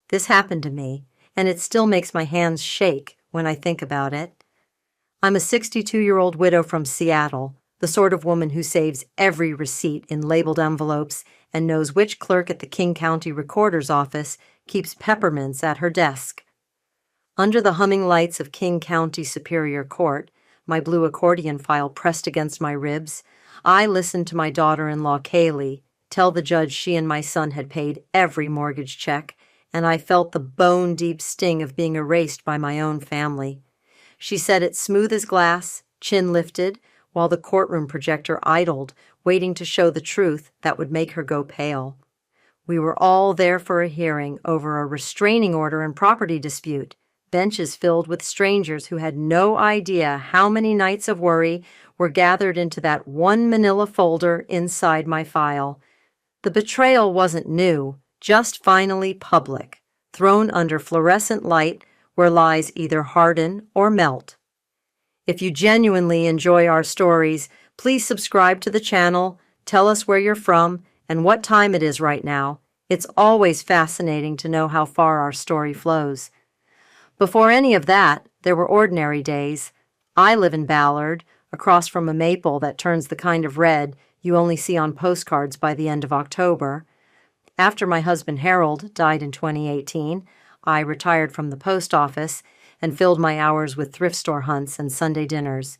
This happened to me, and it still makes my hands shake when I think about it. I'm a 62-year-old widow from Seattle, the sort of woman who saves every receipt in labeled envelopes and knows which clerk at the King County Recorder's office keeps peppermints at her desk. Under the humming lights of King County Superior Court, my blue accordion file pressed against my ribs, I listened to my daughter-in-law Kaylee tell the judge she and my son had paid every mortgage check, and I felt the bone-deep sting of being erased by my own family. She said it smooth as glass, chin lifted, while the courtroom projector idled, waiting to show the truth that would make her go pale. We were all there for a hearing over a restraining order and property dispute, benches filled with strangers who had no idea how many nights of worry were gathered into that one manila folder inside my file. The betrayal wasn't new, just finally public, thrown under fluorescent light where lies either harden or melt. If you genuinely enjoy our stories, please subscribe to the channel, tell us where you're from, and what time it is right now. It's always fascinating to know how far our story flows. Before any of that, there were ordinary days. I live in Ballard, across from a maple that turns the kind of red you only see on postcards by the end of October. After my husband Harold died in 2018, I retired from the post office and filled my hours with thrift store hunts and Sunday dinners.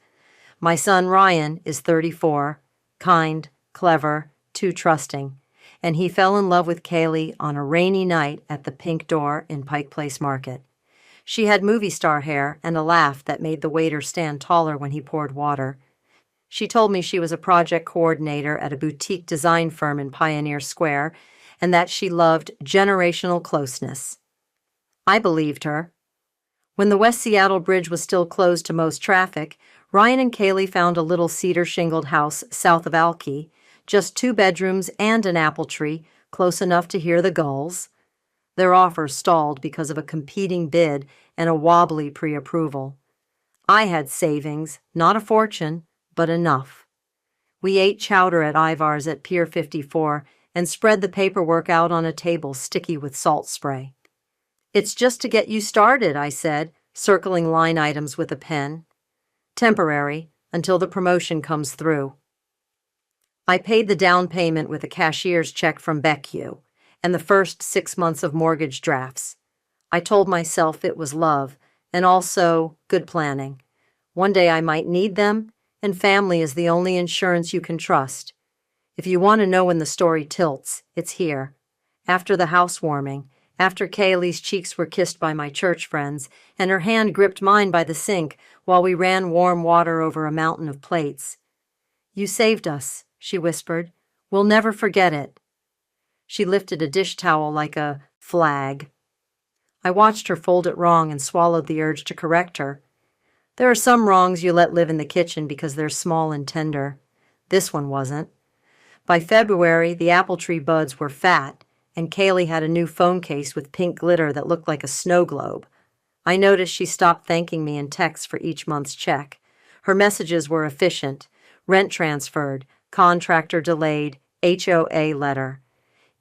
My son Ryan is 34, kind, clever, too trusting, and he fell in love with Kaylee on a rainy night at the Pink Door in Pike Place Market. She had movie star hair and a laugh that made the waiter stand taller when he poured water. She told me she was a project coordinator at a boutique design firm in Pioneer Square and that she loved generational closeness. I believed her. When the West Seattle Bridge was still closed to most traffic, Ryan and Kaylee found a little cedar-shingled house south of Alki, just 2 bedrooms and an apple tree, close enough to hear the gulls. Their offer stalled because of a competing bid and a wobbly pre-approval. I had savings, not a fortune, but enough. We ate chowder at Ivar's at Pier 54 and spread the paperwork out on a table sticky with salt spray. "It's just to get you started," I said, circling line items with a pen. "Temporary, until the promotion comes through." I paid the down payment with a cashier's check from Beckhue and the first 6 months of mortgage drafts. I told myself it was love and also good planning. One day I might need them, and family is the only insurance you can trust. If you want to know when the story tilts, it's here. After the housewarming, after Kaylee's cheeks were kissed by my church friends, and her hand gripped mine by the sink while we ran warm water over a mountain of plates. "You saved us," she whispered. "We'll never forget it." She lifted a dish towel like a flag. I watched her fold it wrong and swallowed the urge to correct her. There are some wrongs you let live in the kitchen because they're small and tender. This one wasn't. By February, the apple tree buds were fat, and Kaylee had a new phone case with pink glitter that looked like a snow globe. I noticed she stopped thanking me in texts for each month's check. Her messages were efficient: rent transferred, contractor delayed, HOA letter.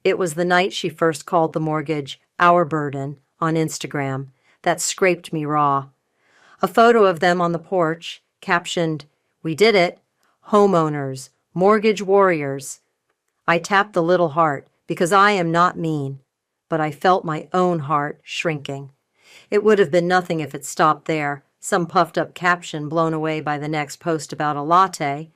It was the night she first called the mortgage "our burden" on Instagram that scraped me raw. A photo of them on the porch, captioned, "We did it, homeowners, mortgage warriors." I tapped the little heart because I am not mean, but I felt my own heart shrinking. It would have been nothing if it stopped there, some puffed-up caption blown away by the next post about a latte.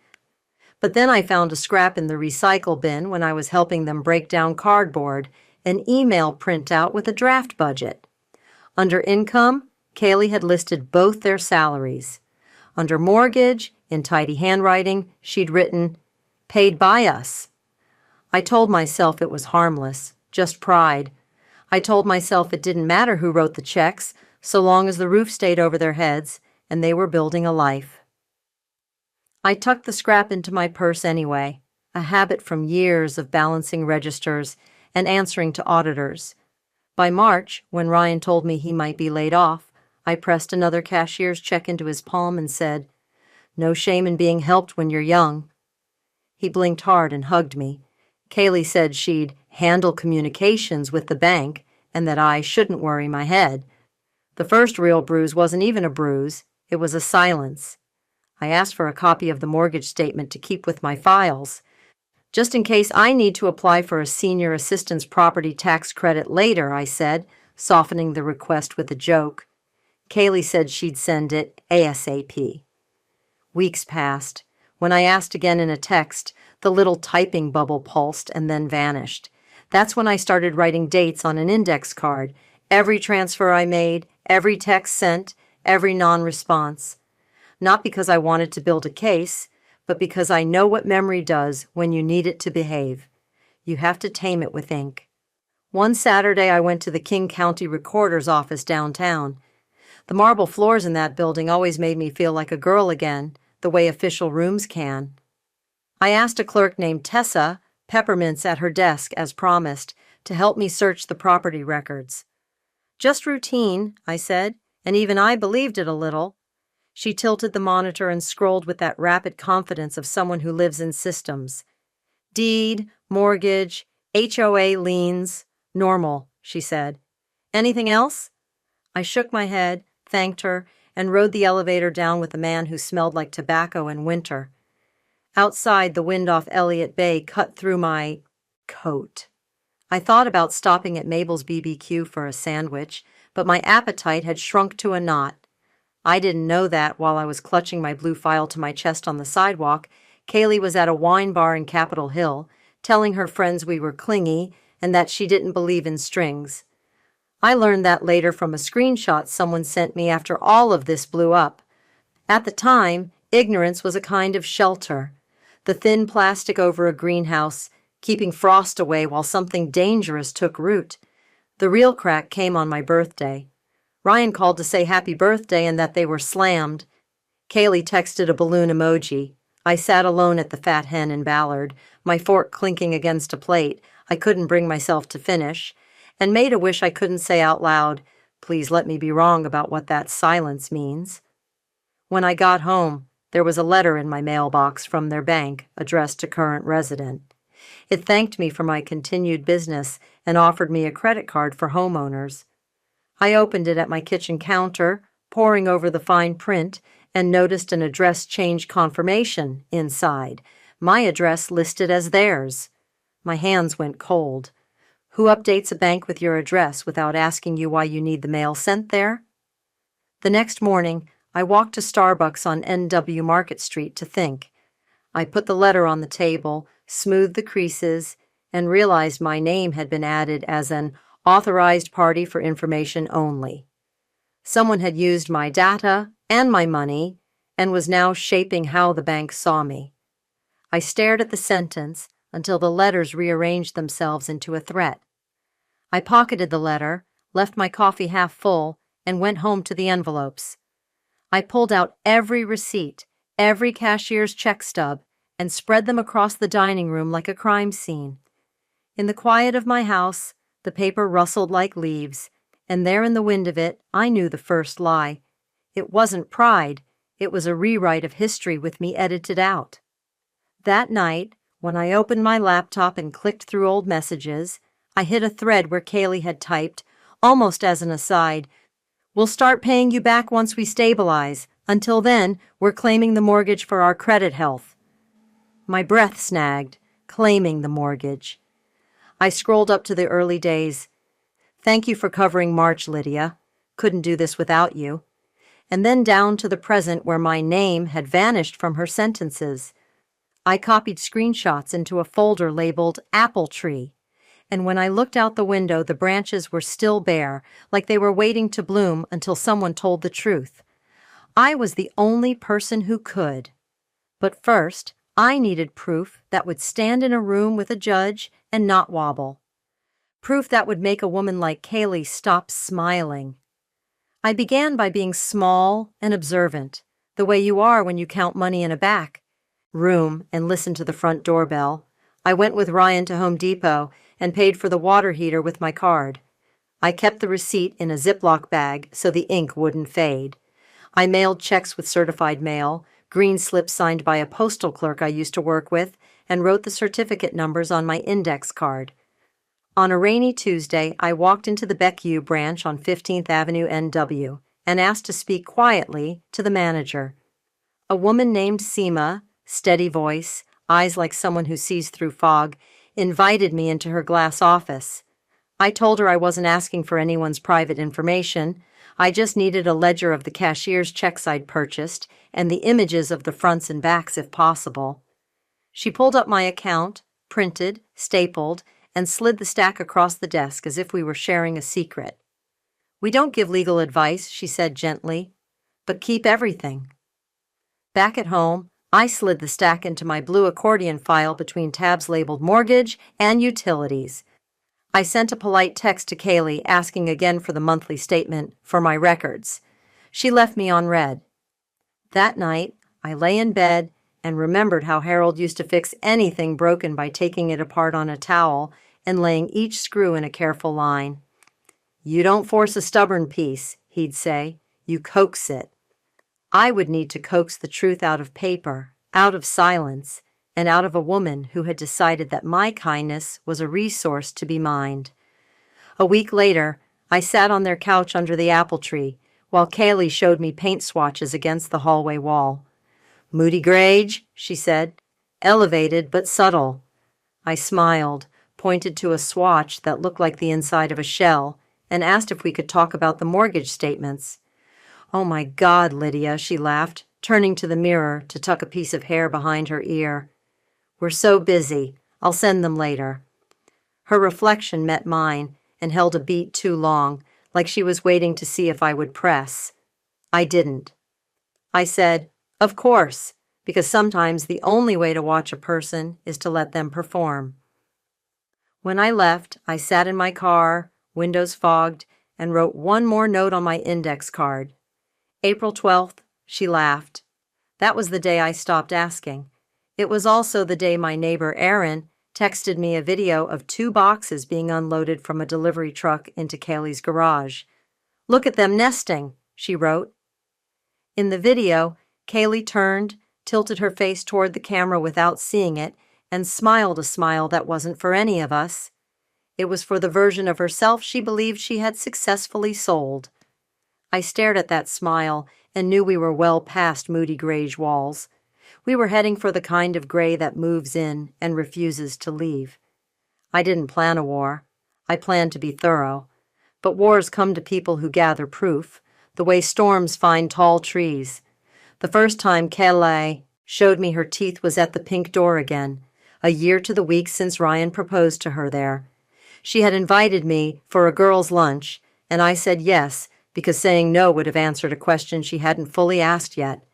But then I found a scrap in the recycle bin when I was helping them break down cardboard, an email printout with a draft budget. Under income, Kaylee had listed both their salaries. Under mortgage, in tidy handwriting, she'd written, "Paid by us." I told myself it was harmless, just pride. I told myself it didn't matter who wrote the checks, so long as the roof stayed over their heads and they were building a life. I tucked the scrap into my purse anyway, a habit from years of balancing registers and answering to auditors. By March, when Ryan told me he might be laid off, I pressed another cashier's check into his palm and said, "No shame in being helped when you're young." He blinked hard and hugged me. Kaylee said she'd handle communications with the bank and that I shouldn't worry my head. The first real bruise wasn't even a bruise, it was a silence. I asked for a copy of the mortgage statement to keep with my files. Just in case I need to apply for a senior assistance property tax credit later, I said, softening the request with a joke. Kaylee said she'd send it ASAP. Weeks passed. When I asked again in a text, the little typing bubble pulsed and then vanished. That's when I started writing dates on an index card. Every transfer I made, every text sent, every non-response. Not because I wanted to build a case, but because I know what memory does when you need it to behave. You have to tame it with ink. One Saturday I went to the King County Recorder's office downtown. The marble floors in that building always made me feel like a girl again, the way official rooms can. I asked a clerk named Tessa, peppermints at her desk as promised, to help me search the property records. Just routine, I said, and even I believed it a little. She tilted the monitor and scrolled with that rapid confidence of someone who lives in systems. Deed, mortgage, HOA liens, normal, she said. Anything else? I shook my head, thanked her, and rode the elevator down with a man who smelled like tobacco in winter. Outside, the wind off Elliott Bay cut through my coat. I thought about stopping at Mabel's BBQ for a sandwich, but my appetite had shrunk to a knot. I didn't know that while I was clutching my blue file to my chest on the sidewalk, Kaylee was at a wine bar in Capitol Hill, telling her friends we were clingy and that she didn't believe in strings. I learned that later from a screenshot someone sent me after all of this blew up. At the time, ignorance was a kind of shelter. The thin plastic over a greenhouse, keeping frost away while something dangerous took root. The real crack came on my birthday. Ryan called to say happy birthday and that they were slammed. Kaylee texted a balloon emoji. I sat alone at the Fat Hen in Ballard, my fork clinking against a plate I couldn't bring myself to finish, and made a wish I couldn't say out loud, please let me be wrong about what that silence means. When I got home, there was a letter in my mailbox from their bank addressed to current resident. It thanked me for my continued business and offered me a credit card for homeowners. I opened it at my kitchen counter, poring over the fine print, and noticed an address change confirmation inside, my address listed as theirs. My hands went cold. Who updates a bank with your address without asking you why you need the mail sent there? The next morning, I walked to Starbucks on NW Market Street to think. I put the letter on the table, smoothed the creases, and realized my name had been added as an authorized party for information only. Someone had used my data and my money and was now shaping how the bank saw me. I stared at the sentence until the letters rearranged themselves into a threat. I pocketed the letter, left my coffee half full, and went home to the envelopes. I pulled out every receipt, every cashier's check stub, and spread them across the dining room like a crime scene. In the quiet of my house, the paper rustled like leaves, and there in the wind of it, I knew the first lie. It wasn't pride, it was a rewrite of history with me edited out. That night, when I opened my laptop and clicked through old messages, I hit a thread where Kaylee had typed, almost as an aside, "We'll start paying you back once we stabilize. Until then, we're claiming the mortgage for our credit health." My breath snagged, claiming the mortgage. I scrolled up to the early days. Thank you for covering March, Lydia. Couldn't do this without you. And then down to the present where my name had vanished from her sentences. I copied screenshots into a folder labeled Apple Tree. And when I looked out the window, the branches were still bare, like they were waiting to bloom until someone told the truth. I was the only person who could. But first, I needed proof that would stand in a room with a judge and not wobble. Proof that would make a woman like Kaylee stop smiling. I began by being small and observant, the way you are when you count money in a back room and listen to the front doorbell. I went with Ryan to Home Depot and paid for the water heater with my card. I kept the receipt in a Ziploc bag so the ink wouldn't fade. I mailed checks with certified mail, green slips signed by a postal clerk I used to work with, and wrote the certificate numbers on my index card. On a rainy Tuesday, I walked into the Beck-U branch on 15th Avenue NW and asked to speak quietly to the manager. A woman named Seema, steady voice, eyes like someone who sees through fog, invited me into her glass office. I told her I wasn't asking for anyone's private information. I just needed a ledger of the cashier's checks I'd purchased and the images of the fronts and backs if possible. She pulled up my account, printed, stapled, and slid the stack across the desk as if we were sharing a secret. "We don't give legal advice," she said gently, "but keep everything." Back at home, I slid the stack into my blue accordion file between tabs labeled mortgage and utilities. I sent a polite text to Kaylee asking again for the monthly statement for my records. She left me on read. That night, I lay in bed and remembered how Harold used to fix anything broken by taking it apart on a towel and laying each screw in a careful line. "You don't force a stubborn piece," he'd say. "You coax it." I would need to coax the truth out of paper, out of silence, and out of a woman who had decided that my kindness was a resource to be mined. A week later, I sat on their couch under the apple tree while Kaylee showed me paint swatches against the hallway wall. "Moody Grage," she said, "elevated but subtle." I smiled, pointed to a swatch that looked like the inside of a shell, and asked if we could talk about the mortgage statements. "Oh my God, Lydia," she laughed, turning to the mirror to tuck a piece of hair behind her ear. "We're so busy. I'll send them later." Her reflection met mine and held a beat too long, like she was waiting to see if I would press. I didn't. I said, "Of course," because sometimes the only way to watch a person is to let them perform. When I left, I sat in my car, windows fogged, and wrote one more note on my index card. April 12th, she laughed. That was the day I stopped asking. It was also the day my neighbor Erin texted me a video of 2 boxes being unloaded from a delivery truck into Kaylee's garage. "Look at them nesting," she wrote. In the video, Kaylee turned, tilted her face toward the camera without seeing it, and smiled a smile that wasn't for any of us. It was for the version of herself she believed she had successfully sold. I stared at that smile and knew we were well past Moody Grage walls. We were heading for the kind of gray that moves in and refuses to leave. I didn't plan a war. I planned to be thorough. But wars come to people who gather proof, the way storms find tall trees. The first time Kaylee showed me her teeth was at the Pink Door again, a year to the week since Ryan proposed to her there. She had invited me for a girls' lunch, and I said yes, because saying no would have answered a question she hadn't fully asked yet.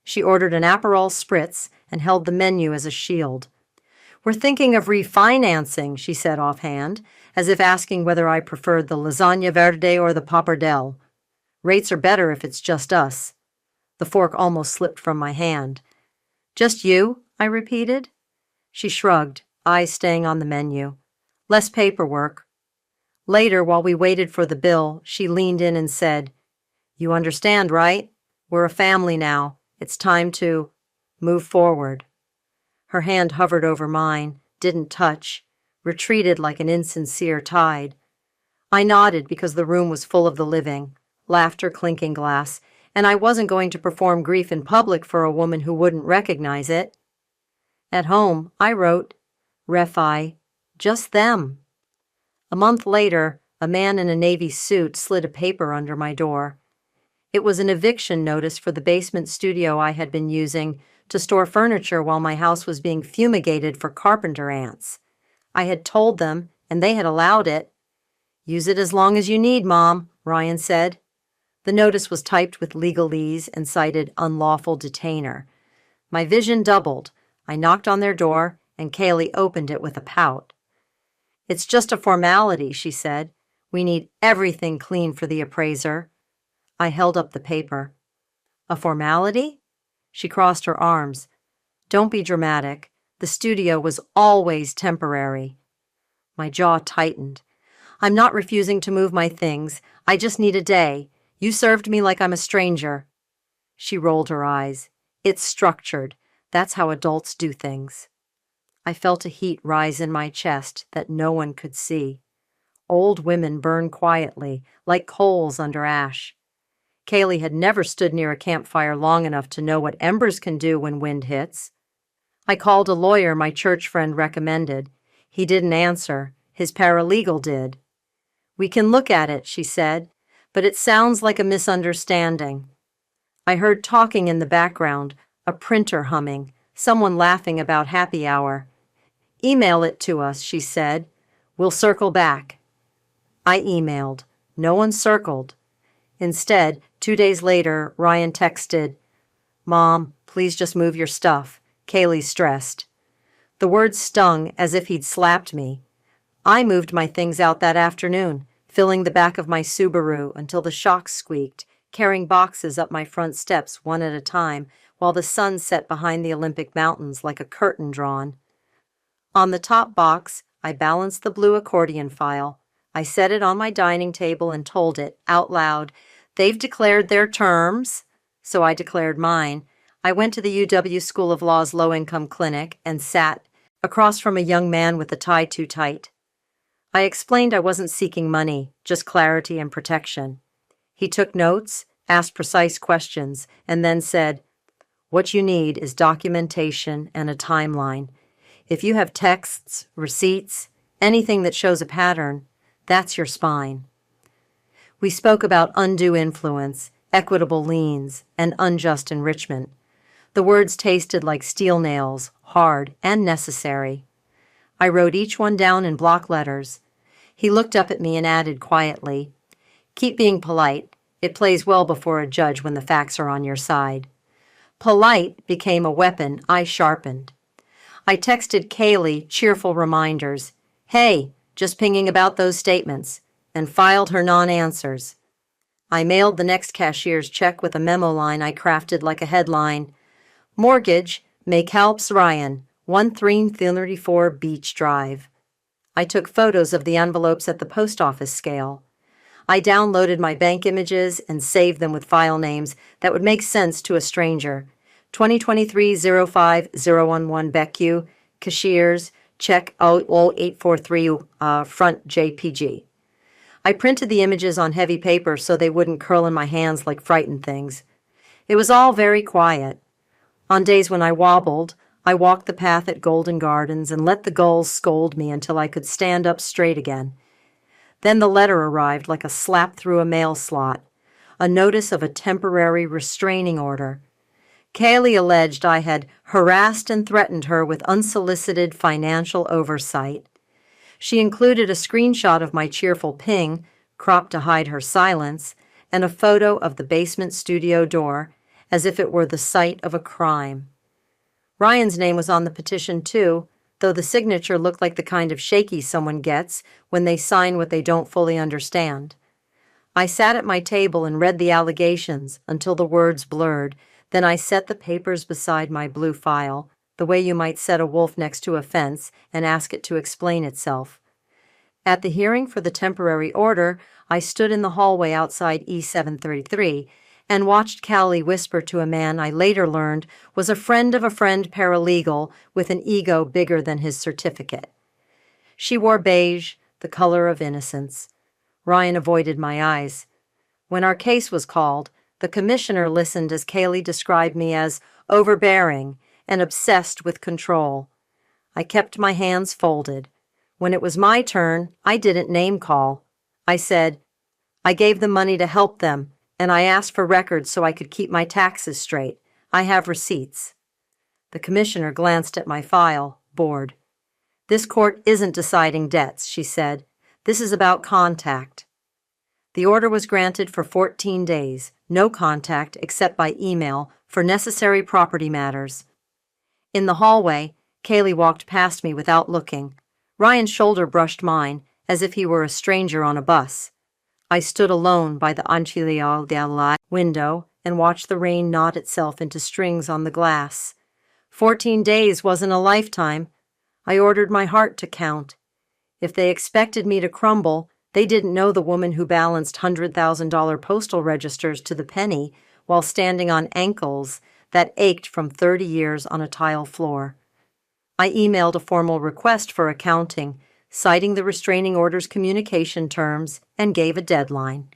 She ordered an Aperol Spritz and held the menu as a shield. "We're thinking of refinancing," she said offhand, as if asking whether I preferred the lasagna verde or the pappardelle. "Rates are better if it's just us." The fork almost slipped from my hand. "Just you?" I repeated. She shrugged, eyes staying on the menu. "Less paperwork." Later, while we waited for the bill, she leaned in and said, "You understand, right? We're a family now. It's time to move forward." Her hand hovered over mine, didn't touch, retreated like an insincere tide. I nodded because the room was full of the living, laughter clinking glass, and I wasn't going to perform grief in public for a woman who wouldn't recognize it. At home, I wrote, "Refi, just them." A month later, a man in a navy suit slid a paper under my door. It was an eviction notice for the basement studio I had been using to store furniture while my house was being fumigated for carpenter ants. I had told them, and they had allowed it. "Use it as long as you need, Mom," Ryan said. The notice was typed with legalese and cited unlawful detainer. My vision doubled. I knocked on their door, and Kaylee opened it with a pout. "It's just a formality," she said. "We need everything clean for the appraiser." I held up the paper. "A formality?" She crossed her arms. "Don't be dramatic. The studio was always temporary." My jaw tightened. "I'm not refusing to move my things. I just need a day. You served me like I'm a stranger." She rolled her eyes. "It's structured. That's how adults do things." I felt a heat rise in my chest that no one could see. Old women burn quietly, like coals under ash. Kaylee had never stood near a campfire long enough to know what embers can do when wind hits. I called a lawyer my church friend recommended. He didn't answer. His paralegal did. "We can look at it," she said, "but it sounds like a misunderstanding." I heard talking in the background, a printer humming, someone laughing about happy hour. "Email it to us," she said. "We'll circle back." I emailed. No one circled. Instead, 2 days later, Ryan texted, "Mom, please just move your stuff. Kaylee's stressed." The words stung as if he'd slapped me. I moved my things out that afternoon, filling the back of my Subaru until the shocks squeaked, carrying boxes up my front steps one at a time while the sun set behind the Olympic Mountains like a curtain drawn. On the top box, I balanced the blue accordion file. I set it on my dining table and told it, out loud, "They've declared their terms." So I declared mine. I went to the UW School of Law's low-income clinic and sat across from a young man with a tie too tight. I explained I wasn't seeking money, just clarity and protection. He took notes, asked precise questions, and then said, "What you need is documentation and a timeline. If you have texts, receipts, anything that shows a pattern, that's your spine." We spoke about undue influence, equitable liens, and unjust enrichment. The words tasted like steel nails, hard and necessary. I wrote each one down in block letters. He looked up at me and added quietly, "Keep being polite. It plays well before a judge when the facts are on your side." Polite became a weapon I sharpened. I texted Kaylee cheerful reminders, "Hey, just pinging about those statements," and filed her non-answers. I mailed the next cashier's check with a memo line I crafted like a headline, "Mortgage, McAlp's Ryan, 1334 Beach Drive." I took photos of the envelopes at the post office scale. I downloaded my bank images and saved them with file names that would make sense to a stranger. 2023-05011 Becue, cashiers, check 0843 front JPG. I printed the images on heavy paper so they wouldn't curl in my hands like frightened things. It was all very quiet. On days when I wobbled, I walked the path at Golden Gardens and let the gulls scold me until I could stand up straight again. Then the letter arrived like a slap through a mail slot, a notice of a temporary restraining order. Kaylee alleged I had harassed and threatened her with unsolicited financial oversight. She included a screenshot of my cheerful ping, cropped to hide her silence, and a photo of the basement studio door, as if it were the site of a crime. Ryan's name was on the petition too, though the signature looked like the kind of shaky someone gets when they sign what they don't fully understand. I sat at my table and read the allegations until the words blurred. Then I set the papers beside my blue file, the way you might set a wolf next to a fence and ask it to explain itself. At the hearing for the temporary order, I stood in the hallway outside E733 and watched Callie whisper to a man I later learned was a friend of a friend paralegal with an ego bigger than his certificate. She wore beige, the color of innocence. Ryan avoided my eyes. When our case was called, the commissioner listened as Kaylee described me as overbearing and obsessed with control. I kept my hands folded. When it was my turn, I didn't name call. I said, "I gave them money to help them, and I asked for records so I could keep my taxes straight. I have receipts." The commissioner glanced at my file, bored. "This court isn't deciding debts," she said. "This is about contact." The order was granted for 14 days, no contact except by email for necessary property matters. In the hallway, Kaylee walked past me without looking. Ryan's shoulder brushed mine, as if he were a stranger on a bus. I stood alone by the Anchiglial window and watched the rain knot itself into strings on the glass. 14 days wasn't a lifetime. I ordered my heart to count. If they expected me to crumble, they didn't know the woman who balanced $100,000 postal registers to the penny while standing on ankles that ached from 30 years on a tile floor. I emailed a formal request for accounting, citing the restraining order's communication terms, and gave a deadline.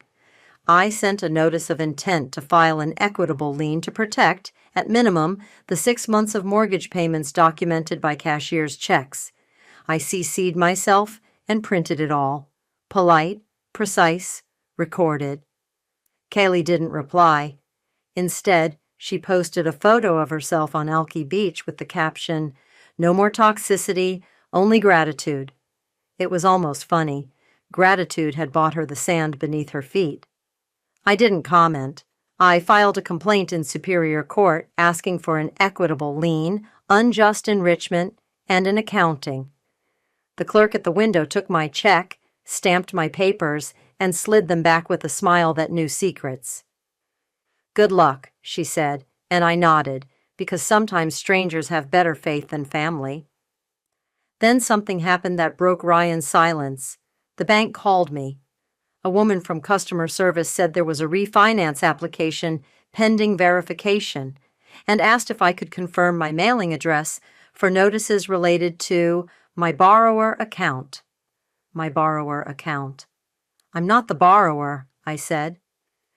I sent a notice of intent to file an equitable lien to protect, at minimum, the 6 months of mortgage payments documented by cashier's checks. I CC'd myself and printed it all. Polite, precise, recorded. Kaylee didn't reply. Instead, she posted a photo of herself on Alki Beach with the caption, "No more toxicity, only gratitude." It was almost funny. Gratitude had bought her the sand beneath her feet. I didn't comment. I filed a complaint in Superior Court asking for an equitable lien, unjust enrichment, and an accounting. The clerk at the window took my check, stamped my papers, and slid them back with a smile that knew secrets. "Good luck," she said, and I nodded, because sometimes strangers have better faith than family. Then something happened that broke Ryan's silence. The bank called me. A woman from customer service said there was a refinance application pending verification and asked if I could confirm my mailing address for notices related to my borrower account. My borrower account. "I'm not the borrower," I said.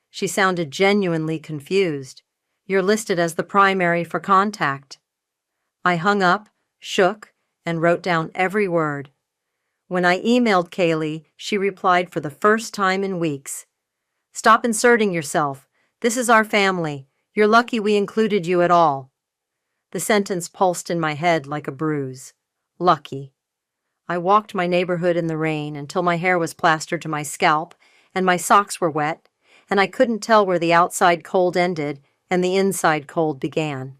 She sounded genuinely confused. "You're listed as the primary for contact." I hung up, shook, and wrote down every word. When I emailed Kaylee, she replied for the first time in weeks. "Stop inserting yourself. This is our family. You're lucky we included you at all." The sentence pulsed in my head like a bruise. Lucky. I walked my neighborhood in the rain until my hair was plastered to my scalp and my socks were wet, and I couldn't tell where the outside cold ended and the inside cold began.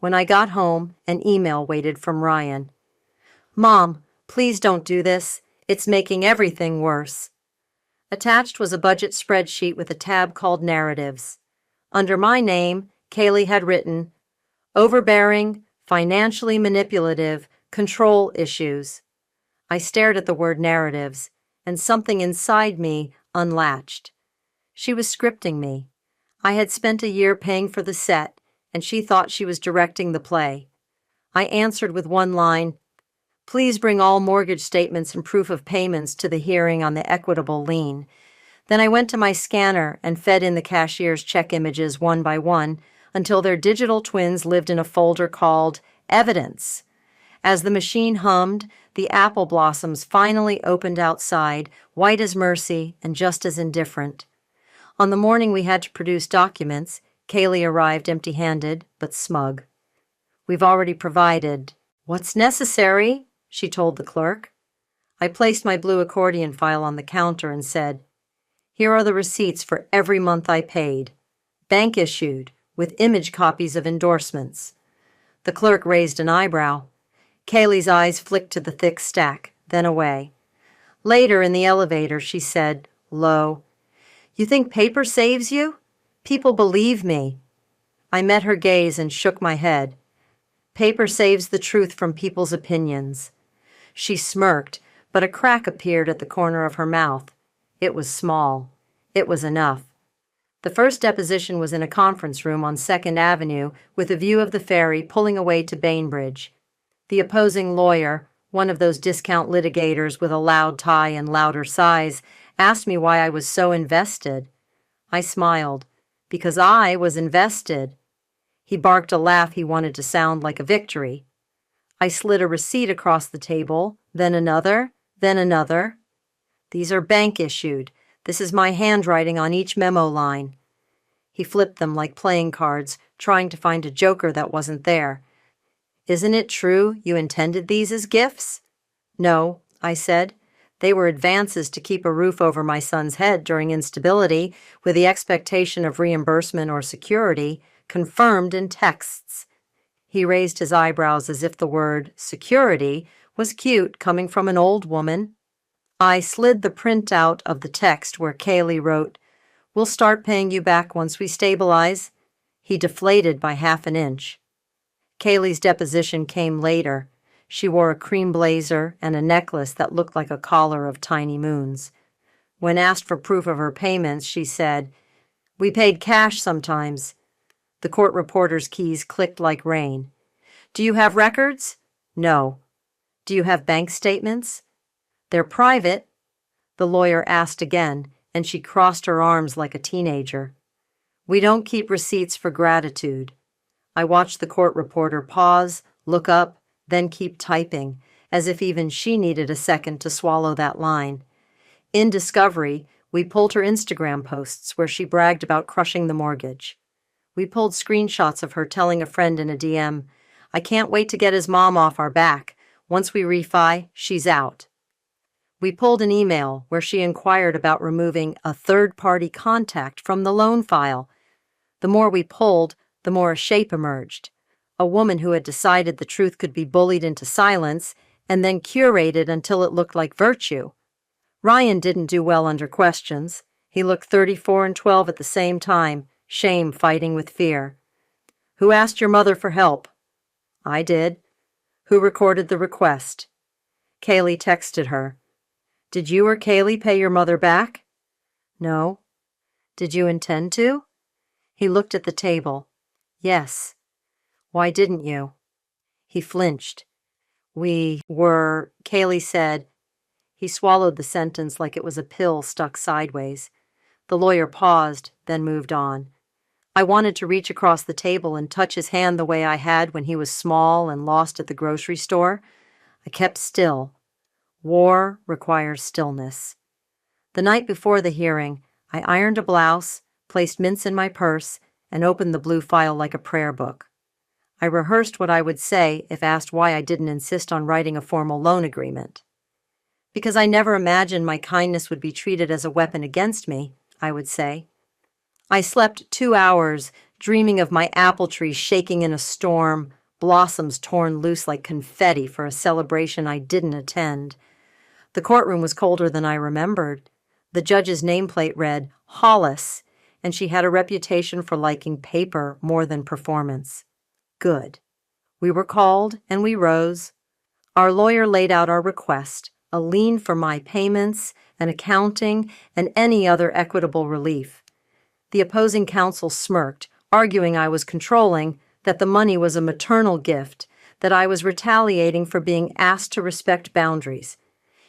When I got home, an email waited from Ryan. "Mom, please don't do this. It's making everything worse." Attached was a budget spreadsheet with a tab called Narratives. Under my name, Kaylee had written, "Overbearing, financially manipulative, control issues." I stared at the word narratives, and something inside me unlatched. She was scripting me. I had spent a year paying for the set, and she thought she was directing the play. I answered with one line, "Please bring all mortgage statements and proof of payments to the hearing on the equitable lien." Then I went to my scanner and fed in the cashier's check images one by one until their digital twins lived in a folder called Evidence. As the machine hummed, the apple blossoms finally opened outside, white as mercy and just as indifferent. On the morning we had to produce documents, Kaylee arrived empty-handed but smug. "We've already provided what's necessary," she told the clerk. I placed my blue accordion file on the counter and said, "Here are the receipts for every month I paid. Bank issued, with image copies of endorsements." The clerk raised an eyebrow. Kaylee's eyes flicked to the thick stack, then away. Later in the elevator, she said, low, "You think paper saves you? People believe me." I met her gaze and shook my head. "Paper saves the truth from people's opinions." She smirked, but a crack appeared at the corner of her mouth. It was small. It was enough. The first deposition was in a conference room on 2nd Avenue with a view of the ferry pulling away to Bainbridge. The opposing lawyer, one of those discount litigators with a loud tie and louder sighs, asked me why I was so invested. I smiled, because I was invested. He barked a laugh he wanted to sound like a victory. I slid a receipt across the table, then another, then another. "These are bank issued. This is my handwriting on each memo line." He flipped them like playing cards, trying to find a joker that wasn't there. "Isn't it true you intended these as gifts?" "No," I said. "They were advances to keep a roof over my son's head during instability, with the expectation of reimbursement or security, confirmed in texts." He raised his eyebrows as if the word security was cute coming from an old woman. I slid the printout of the text where Kaylee wrote, "We'll start paying you back once we stabilize." He deflated by half an inch. Kaylee's deposition came later. She wore a cream blazer and a necklace that looked like a collar of tiny moons. When asked for proof of her payments, she said, "We paid cash sometimes." The court reporter's keys clicked like rain. "Do you have records?" No. Do you have bank statements? They're private, the lawyer asked again, and she crossed her arms like a teenager. We don't keep receipts for gratitude. I watched the court reporter pause, look up, then keep typing, as if even she needed a second to swallow that line. In discovery, we pulled her Instagram posts where she bragged about crushing the mortgage. We pulled screenshots of her telling a friend in a DM, I can't wait to get his mom off our back. Once we refi, she's out. We pulled an email where she inquired about removing a third-party contact from the loan file. The more we pulled, the more a shape emerged. A woman who had decided the truth could be bullied into silence and then curated until it looked like virtue. Ryan didn't do well under questions. He looked 34 and 12 at the same time, shame fighting with fear. Who asked your mother for help? I did. Who recorded the request? Kaylee texted her. Did you or Kaylee pay your mother back? No. Did you intend to? He looked at the table. Yes. Why didn't you? He flinched. Kaylee said. He swallowed the sentence like it was a pill stuck sideways. The lawyer paused, then moved on. I wanted to reach across the table and touch his hand the way I had when he was small and lost at the grocery store. I kept still. War requires stillness. The night before the hearing, I ironed a blouse, placed mints in my purse, and opened the blue file like a prayer book. I rehearsed what I would say if asked why I didn't insist on writing a formal loan agreement. Because I never imagined my kindness would be treated as a weapon against me, I would say. I slept 2 hours, dreaming of my apple tree shaking in a storm, blossoms torn loose like confetti for a celebration I didn't attend. The courtroom was colder than I remembered. The judge's nameplate read, Hollis, and she had a reputation for liking paper more than performance. Good. We were called, and we rose. Our lawyer laid out our request, a lien for my payments, an accounting, and any other equitable relief. The opposing counsel smirked, arguing I was controlling, that the money was a maternal gift, that I was retaliating for being asked to respect boundaries.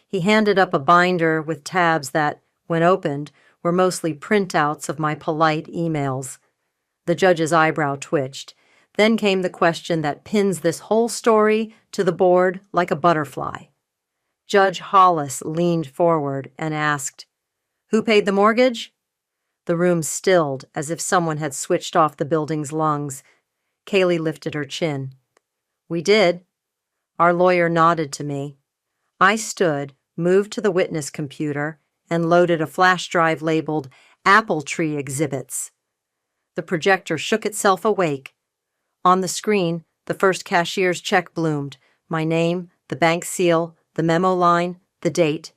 He handed up a binder with tabs that, when opened, were mostly printouts of my polite emails. The judge's eyebrow twitched. Then came the question that pins this whole story to the board like a butterfly. Judge Hollis leaned forward and asked, Who paid the mortgage? The room stilled as if someone had switched off the building's lungs. Kaylee lifted her chin. We did. Our lawyer nodded to me. I stood, moved to the witness computer, and loaded a flash drive labeled Apple Tree Exhibits. The projector shook itself awake. On the screen, the first cashier's check bloomed, my name, the bank seal, the memo line, the date.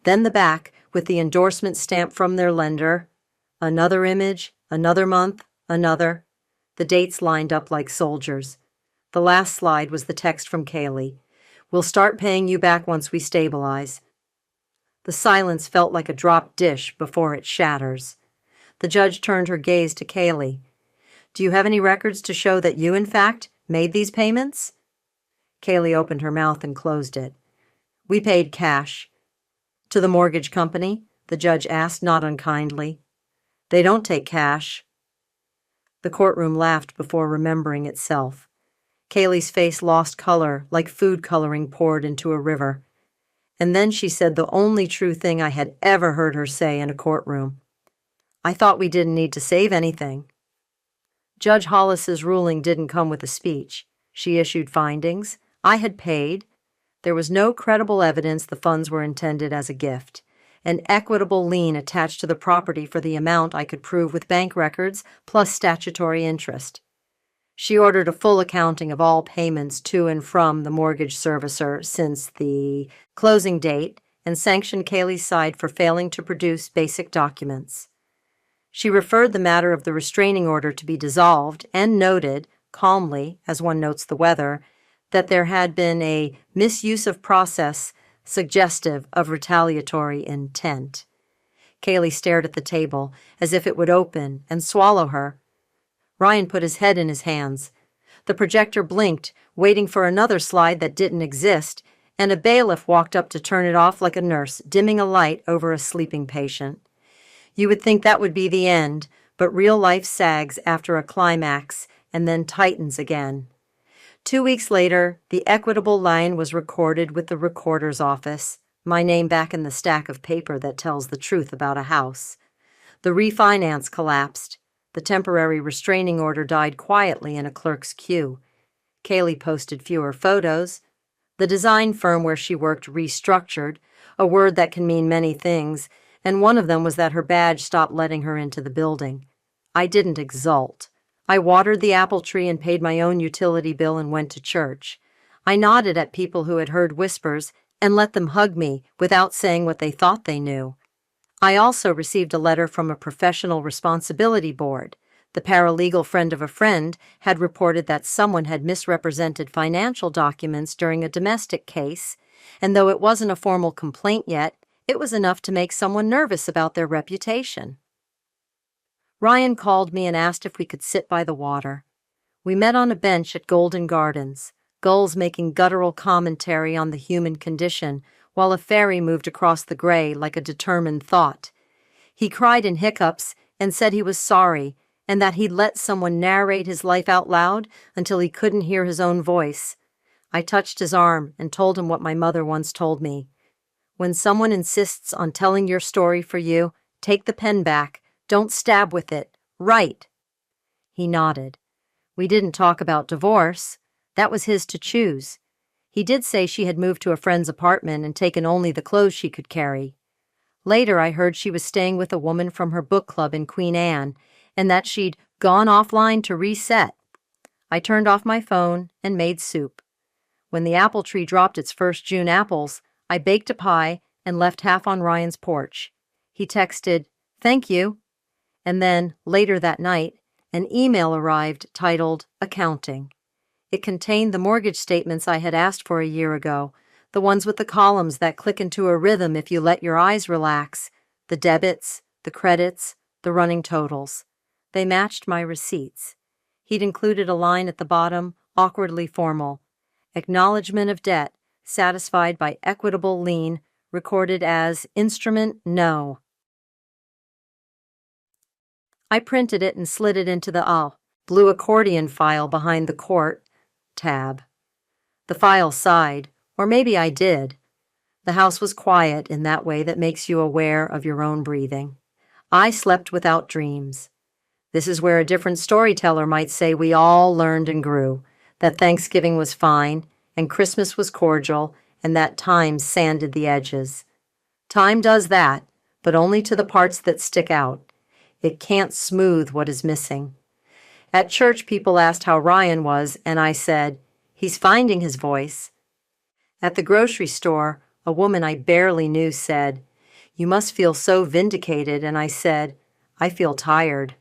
Then the back, with the endorsement stamp from their lender. Another image, another month, another. The dates lined up like soldiers. The last slide was the text from Kaylee. We'll start paying you back once we stabilize. The silence felt like a dropped dish before it shatters. The judge turned her gaze to Kaylee. Do you have any records to show that you, in fact, made these payments? Kaylee opened her mouth and closed it. We paid cash. To the mortgage company? The judge asked, not unkindly. They don't take cash. The courtroom laughed before remembering itself. Kaylee's face lost color, like food coloring poured into a river. And then she said the only true thing I had ever heard her say in a courtroom. I thought we didn't need to save anything. Judge Hollis's ruling didn't come with a speech. She issued findings. I had paid. There was no credible evidence the funds were intended as a gift. An equitable lien attached to the property for the amount I could prove with bank records, plus statutory interest. She ordered a full accounting of all payments to and from the mortgage servicer since the closing date and sanctioned Kaylee's side for failing to produce basic documents. She referred the matter of the restraining order to be dissolved and noted, calmly, as one notes the weather, that there had been a misuse of process suggestive of retaliatory intent. Kaylee stared at the table as if it would open and swallow her. Ryan put his head in his hands. The projector blinked, waiting for another slide that didn't exist, and a bailiff walked up to turn it off like a nurse, dimming a light over a sleeping patient. You would think that would be the end, but real life sags after a climax and then tightens again. 2 weeks later, the equitable line was recorded with the recorder's office, my name back in the stack of paper that tells the truth about a house. The refinance collapsed. The temporary restraining order died quietly in a clerk's queue. Kaylee posted fewer photos. The design firm where she worked restructured, a word that can mean many things, and one of them was that her badge stopped letting her into the building. I didn't exult. I watered the apple tree and paid my own utility bill and went to church. I nodded at people who had heard whispers and let them hug me without saying what they thought they knew. I also received a letter from a professional responsibility board. The paralegal friend of a friend had reported that someone had misrepresented financial documents during a domestic case, and though it wasn't a formal complaint yet, it was enough to make someone nervous about their reputation. Ryan called me and asked if we could sit by the water. We met on a bench at Golden Gardens, gulls making guttural commentary on the human condition, while a ferry moved across the gray like a determined thought. He cried in hiccups and said he was sorry and that he'd let someone narrate his life out loud until he couldn't hear his own voice. I touched his arm and told him what my mother once told me. When someone insists on telling your story for you, take the pen back. Don't stab with it. Write. He nodded. We didn't talk about divorce. That was his to choose. He did say she had moved to a friend's apartment and taken only the clothes she could carry. Later, I heard she was staying with a woman from her book club in Queen Anne, and that she'd gone offline to reset. I turned off my phone and made soup. When the apple tree dropped its first June apples, I baked a pie and left half on Ryan's porch. He texted, "Thank you." And then, later that night, an email arrived titled Accounting. It contained the mortgage statements I had asked for a year ago, the ones with the columns that click into a rhythm if you let your eyes relax, the debits, the credits, the running totals. They matched my receipts. He'd included a line at the bottom, awkwardly formal. Acknowledgement of debt, satisfied by equitable lien, recorded as Instrument No. I printed it and slid it into the blue accordion file behind the court tab. The file sighed, or maybe I did. The house was quiet in that way that makes you aware of your own breathing. I slept without dreams. This is where a different storyteller might say we all learned and grew, that Thanksgiving was fine, and Christmas was cordial, and that time sanded the edges. Time does that, but only to the parts that stick out. It can't smooth what is missing. At church, people asked how Ryan was, and I said, "He's finding his voice." At the grocery store, a woman I barely knew said, "You must feel so vindicated," and I said, "I feel tired."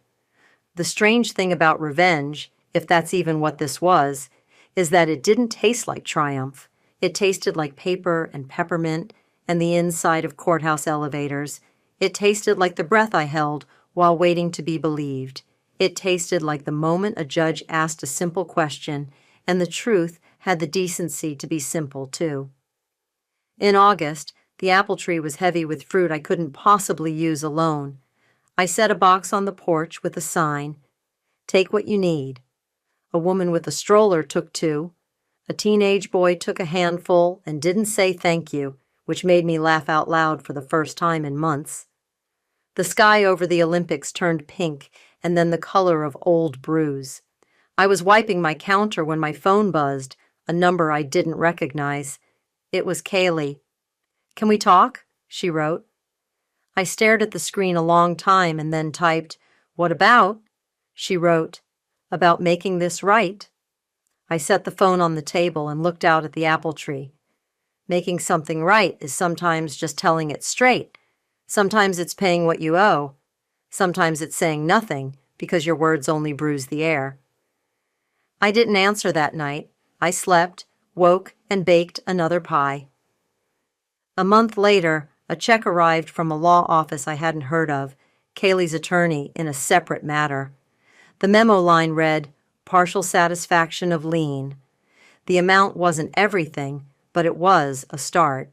The strange thing about revenge, if that's even what this was, is that it didn't taste like triumph. It tasted like paper and peppermint and the inside of courthouse elevators. It tasted like the breath I held while waiting to be believed. It tasted like the moment a judge asked a simple question, and the truth had the decency to be simple, too. In August, the apple tree was heavy with fruit I couldn't possibly use alone. I set a box on the porch with a sign, "Take what you need." A woman with a stroller took 2. A teenage boy took a handful and didn't say thank you, which made me laugh out loud for the first time in months. The sky over the Olympics turned pink and then the color of old bruise. I was wiping my counter when my phone buzzed, a number I didn't recognize. It was Kaylee. "Can we talk?" she wrote. I stared at the screen a long time and then typed, "What about?" She wrote, "About making this right." I set the phone on the table and looked out at the apple tree. Making something right is sometimes just telling it straight. Sometimes it's paying what you owe. Sometimes it's saying nothing because your words only bruise the air. I didn't answer that night. I slept, woke, and baked another pie. A month later, a check arrived from a law office I hadn't heard of, Kaylee's attorney, in a separate matter. The memo line read, partial satisfaction of lean. The amount wasn't everything, but it was a start.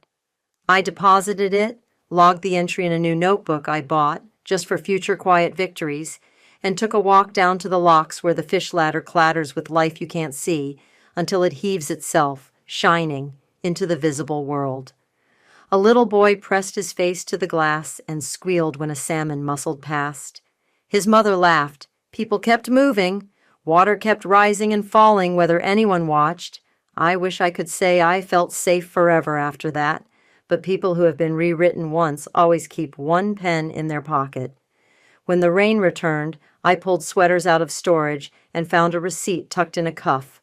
I deposited it, logged the entry in a new notebook I bought just for future quiet victories, and took a walk down to the locks where the fish ladder clatters with life you can't see until it heaves itself, shining, into the visible world. A little boy pressed his face to the glass and squealed when a salmon muscled past. His mother laughed. People kept moving. Water kept rising and falling whether anyone watched. I wish I could say I felt safe forever after that, but people who have been rewritten once always keep one pen in their pocket. When the rain returned, I pulled sweaters out of storage and found a receipt tucked in a cuff.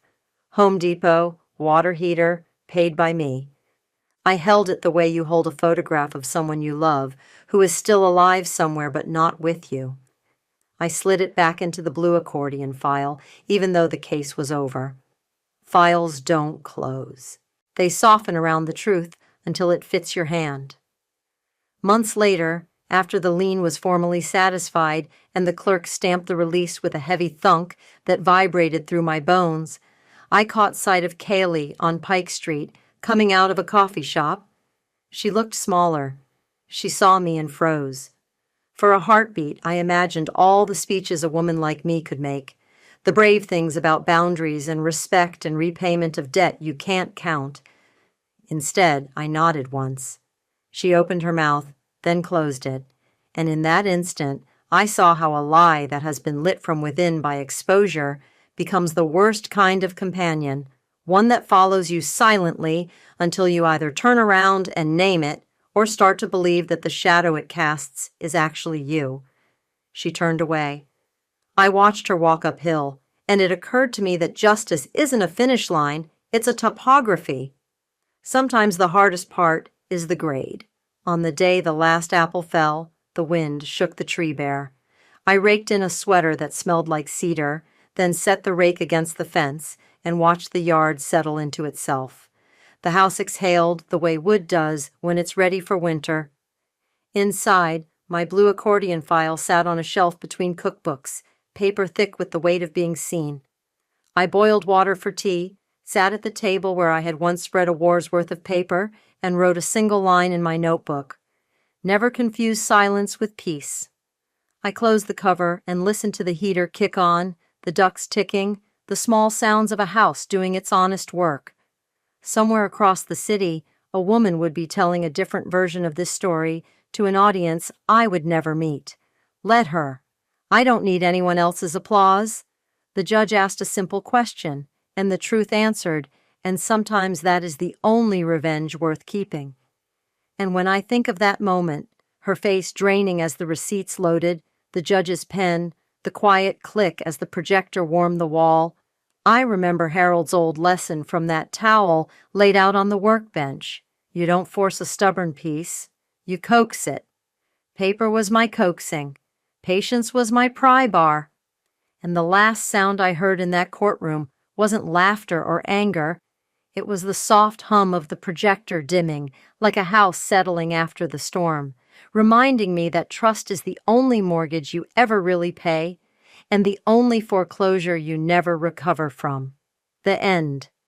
Home Depot, water heater, paid by me. I held it the way you hold a photograph of someone you love, who is still alive somewhere but not with you. I slid it back into the blue accordion file, even though the case was over. Files don't close. They soften around the truth until it fits your hand. Months later, after the lien was formally satisfied and the clerk stamped the release with a heavy thunk that vibrated through my bones, I caught sight of Kaylee on Pike Street, coming out of a coffee shop. She looked smaller. She saw me and froze. For a heartbeat, I imagined all the speeches a woman like me could make, the brave things about boundaries and respect and repayment of debt you can't count. Instead, I nodded once. She opened her mouth, then closed it, and in that instant, I saw how a lie that has been lit from within by exposure becomes the worst kind of companion, one that follows you silently until you either turn around and name it or start to believe that the shadow it casts is actually you. She turned away. I watched her walk uphill, and it occurred to me that justice isn't a finish line, it's a topography. Sometimes the hardest part is the grade. On the day the last apple fell, the wind shook the tree bare. I raked in a sweater that smelled like cedar, then set the rake against the fence and watched the yard settle into itself. The house exhaled the way wood does when it's ready for winter. Inside, my blue accordion file sat on a shelf between cookbooks, paper thick with the weight of being seen. I boiled water for tea, sat at the table where I had once spread a war's worth of paper, and wrote a single line in my notebook. Never confuse silence with peace. I closed the cover and listened to the heater kick on, the ducks ticking, the small sounds of a house doing its honest work. Somewhere across the city, a woman would be telling a different version of this story to an audience I would never meet. Let her. I don't need anyone else's applause. The judge asked a simple question, and the truth answered, and sometimes that is the only revenge worth keeping. And when I think of that moment, her face draining as the receipts loaded, the judge's pen, the quiet click as the projector warmed the wall, I remember Harold's old lesson from that towel laid out on the workbench. You don't force a stubborn piece, you coax it. Paper was my coaxing. Patience was my pry bar. And the last sound I heard in that courtroom wasn't laughter or anger. It was the soft hum of the projector dimming, like a house settling after the storm, reminding me that trust is the only mortgage you ever really pay, and the only foreclosure you never recover from. The end.